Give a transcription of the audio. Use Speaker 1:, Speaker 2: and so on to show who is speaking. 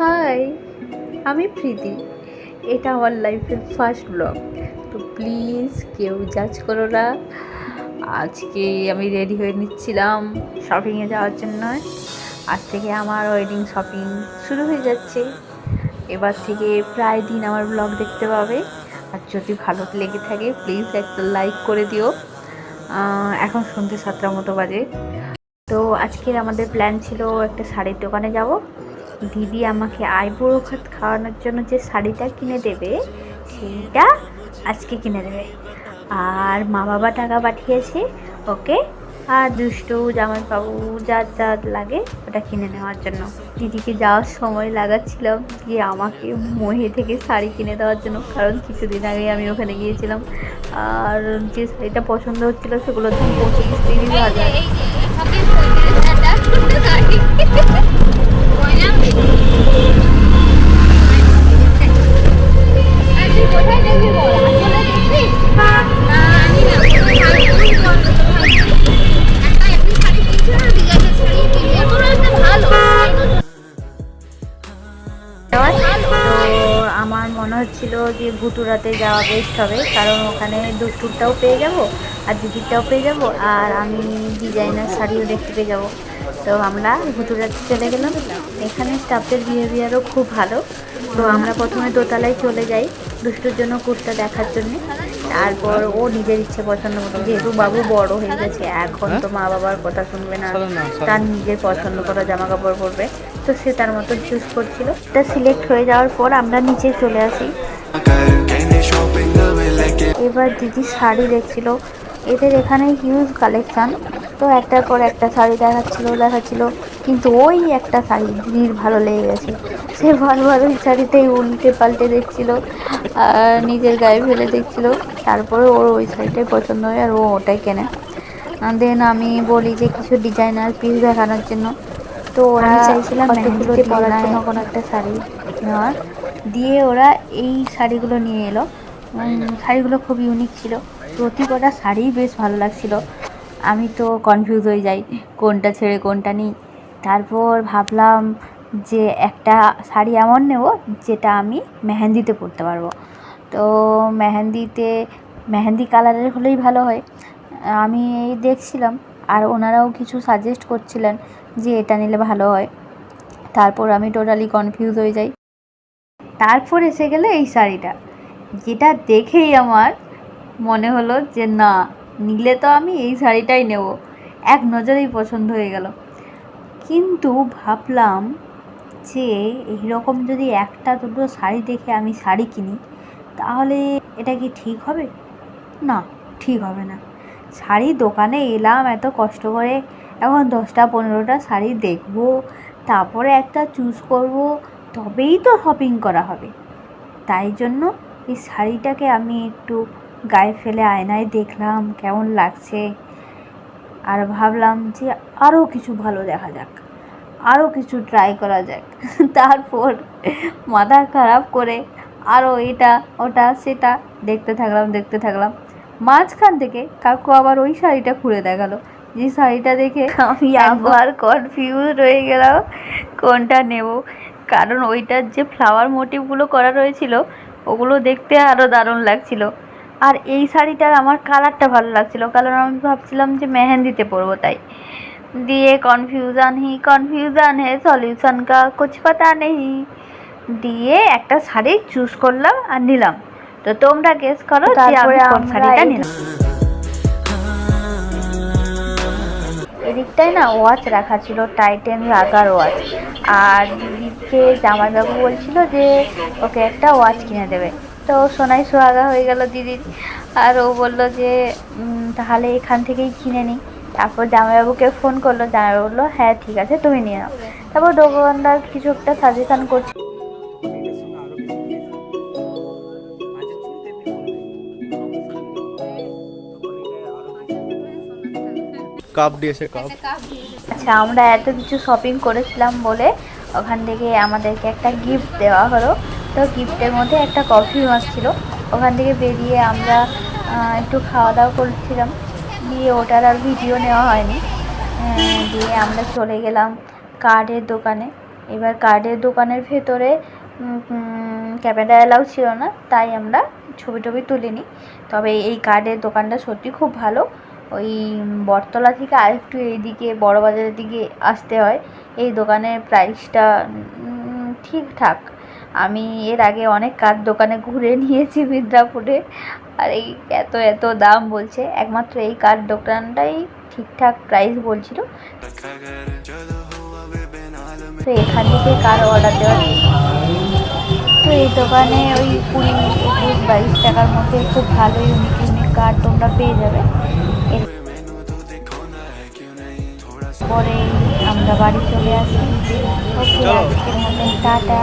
Speaker 1: High, আমি প্রীতি। এটা আমার লাইফের ফার্স্ট ব্লগ। তো প্লিজ কেউ জাজ করো না। আজকে আমি রেডি হয়ে নিচ্ছিলাম শপিংয়ে যাওয়ার জন্য। আজ থেকে আমার ওয়েডিং শপিং শুরু হয়ে যাচ্ছে। এবার থেকে প্রায় দিন আমার ব্লগ দেখতে পাবে। আর যদি ভালো লেগে থাকে প্লিজ একটা লাইক করে দিও। এখন সন্ধ্যে 7টার মতো বাজে। তো আজকের আমাদের প্ল্যান ছিল একটা শাড়ির দোকানে যাব। দিদি আমাকে আইবুড়ো ভাত খাওয়ানোর জন্য যে শাড়িটা কিনে দেবে সেইটা আজকে কিনে দেবে। আর মা বাবা টাকা পাঠিয়েছে ওকে আর দুষ্টু জামাইবাবু যা যা লাগে ওটা কিনে নেওয়ার জন্য। দিদিকে যাওয়ার সময় লাগাচ্ছিলাম যে আমাকে মহে থেকে শাড়ি কিনে দেওয়ার জন্য, কারণ কিছুদিন আগে আমি ওখানে গিয়েছিলাম আর যে শাড়িটা পছন্দ হচ্ছিলো সেগুলোর দাম 25-30 হাজার। তো আমার মনে হচ্ছিল যে ভুতুরাতে যাওয়া বেস্ট হবে, কারণ ওখানে দুষ্টুরটাও পেয়ে যাব আর দিদিরটাও পেয়ে যাব আর আমি ডিজাইনার শাড়িও দেখতে পেয়ে যাব। তো আমরা ভুতুরাতে চলে গেলাম। এখানে স্টাফদের বিহেভিয়ারও খুব ভালো। তো আমরা প্রথমে দোতলায় চলে যাই দুষ্টুর জন্য কুর্তা দেখার জন্য। তারপর ও নিজের ইচ্ছে পছন্দ মতো, যেহেতু বাবু বড় হয়ে গেছে এখন তো মা বাবার কথা শুনবে না, তার নিজের পছন্দ করা জামা কাপড় পরবে। তো সে তার মতো চুজ করছিল। এটা সিলেক্ট হয়ে যাওয়ার পর আমরা নিচে চলে আসি। এবার দিদি শাড়ি দেখছিল। এদের এখানে হিউজ কালেকশান। তো একটার পর একটা শাড়ি দেখাচ্ছিল, কিন্তু ওই একটা শাড়ি দিদির ভালো লেগে গেছে। সে বারবার ওই শাড়িটাই উল্টে পাল্টে দেখছিল আর নিজের গায়ে ফেলে দেখছিল। তারপরে ওর ওই শাড়িটাই পছন্দ হয় আর ও ওটাই কেনে। দেন আমি বলি যে কিছু ডিজাইনার পিস দেখানোর জন্য। তো ওরা চাইছিলাম মেহেন্দিতে পরার জন্য কোনো একটা শাড়ি নেওয়ার, দিয়ে ওরা এই শাড়িগুলো নিয়ে এলো। শাড়িগুলো খুব ইউনিক ছিল, প্রতি কটা শাড়িই বেশ ভালো লাগছিল। আমি তো কনফিউজ হয়ে যাই কোনটা ছেড়ে কোনটা নিই। তারপর ভাবলাম যে একটা শাড়ি এমন নেব যেটা আমি মেহেন্দিতে পরতে পারবো। তো মেহেন্দি কালারের হলেই ভালো হয়। আমি দেখছিলাম আর ওনারাও কিছু সাজেস্ট করছিলেন যে এটা নিলে ভালো হয়। তারপর আমি টোটালি কনফিউজ হয়ে যাই। তারপর এসে গেলে এই শাড়িটা, যেটা দেখেই আমার মনে হলো যে না, নিলে তো আমি এই শাড়িটাই নেব। এক নজরেই পছন্দ হয়ে গেল। কিন্তু ভাবলাম যে এইরকম যদি একটা দুটো শাড়ি দেখে আমি শাড়ি কিনি তাহলে এটা কি ঠিক হবে? না, ঠিক হবে না। শাড়ি দোকানে এলাম এত কষ্ট করে, এখন 10টা-15টা শাড়ি দেখব, তারপরে একটা চুজ করব, তবেই তো শপিং করা হবে। তাই জন্য এই শাড়িটাকে আমি একটু গায়ে ফেলে আয়নায় দেখলাম কেমন লাগছে, আর ভাবলাম যে আরও কিছু ভালো দেখা যাক, আরও কিছু ট্রাই করা যাক। তারপর মাথা খারাপ করে আরও এটা ওটা সেটা দেখতে থাকলাম। মাঝখান থেকে কাকু আবার ওই শাড়িটা খুলে দেখালো, যে শাড়িটা দেখে আমি আবার কনফিউজ হয়ে গেলাম কোনটা নেব। কারণ ওইটার যে ফ্লাওয়ার মোটিভগুলো করা রয়েছিল ওগুলো দেখতে আরও দারুণ লাগছিল। আর এই শাড়িটার আমার কালারটা ভালো লাগছিল, কারণ আমি ভাবছিলাম যে মেহেন্দিতে পরবো তাই। দিয়ে কনফিউज़न है सॉल्यूशन का कुछ पता नहीं, দিয়ে একটা শাড়ি চুজ করলাম আর নিলাম। তো তোমরা গেস করো যে আমি কোন শাড়িটা নিলাম। এদিকটায় না ওয়াচ রাখা ছিল, টাইটেন রাগার ওয়াচ। আর দিদিকে জামাইবাবু বলছিল যে ওকে একটা ওয়াচ কিনে দেবে। তো সোনাই সোহাগা হয়ে গেল দিদির। আর ও বলল যে তাহলে এখান থেকেই কিনে নিই। তারপর জামাইবাবুকে ফোন করলো, জামাইবাবু বললো হ্যাঁ ঠিক আছে তুমি নিয়ে নাও। তারপর দোকানদার কিছু একটা সাজেশন করছে।
Speaker 2: কাপ দিয়েছে কাপ।
Speaker 1: আচ্ছা, আমরা এত কিছু শপিং করেছিলাম বলে ওখান থেকে আমাদেরকে একটা গিফট দেওয়া হলো। তো গিফটের মধ্যে একটা কফি মাগ ছিল। ওখান থেকে বেরিয়ে আমরা একটু খাওয়া দাওয়া করছিলাম, দিয়ে ওটার আর ভিডিও নেওয়া হয়নি। দিয়ে আমরা চলে গেলাম কার্ডের দোকানে। এবার কার্ডের দোকানের ভেতরে ক্যামেরা অ্যালাউ ছিল না, তাই আমরা ছবি টবি তুলিনি। তবে এই কার্ডের দোকানটা সত্যি খুব ভালো। ওই বটতলা থেকে আরেকটু এইদিকে বড় বাজারের দিকে আসতে হয়। এই দোকানের প্রাইসটা ঠিকঠাক। আমি এর আগে অনেক কার্ড দোকানে ঘুরে নিয়েছি মিদনাপুরে, আর এই এত এত দাম বলছে। একমাত্র এই কার্ড দোকানটাই ঠিকঠাক প্রাইস বলছিল। তো এখান থেকে কার অর্ডার দেওয়া, তো এই দোকানে ওই 20, 21, 22 টাকার মধ্যে খুব ভালো ইউনিক ইউনিক কার্ড তোমরা পেয়ে যাবে। এরপরে আমরা বাড়ি চলে আসি। ওকে, আজকের মতন টাটা।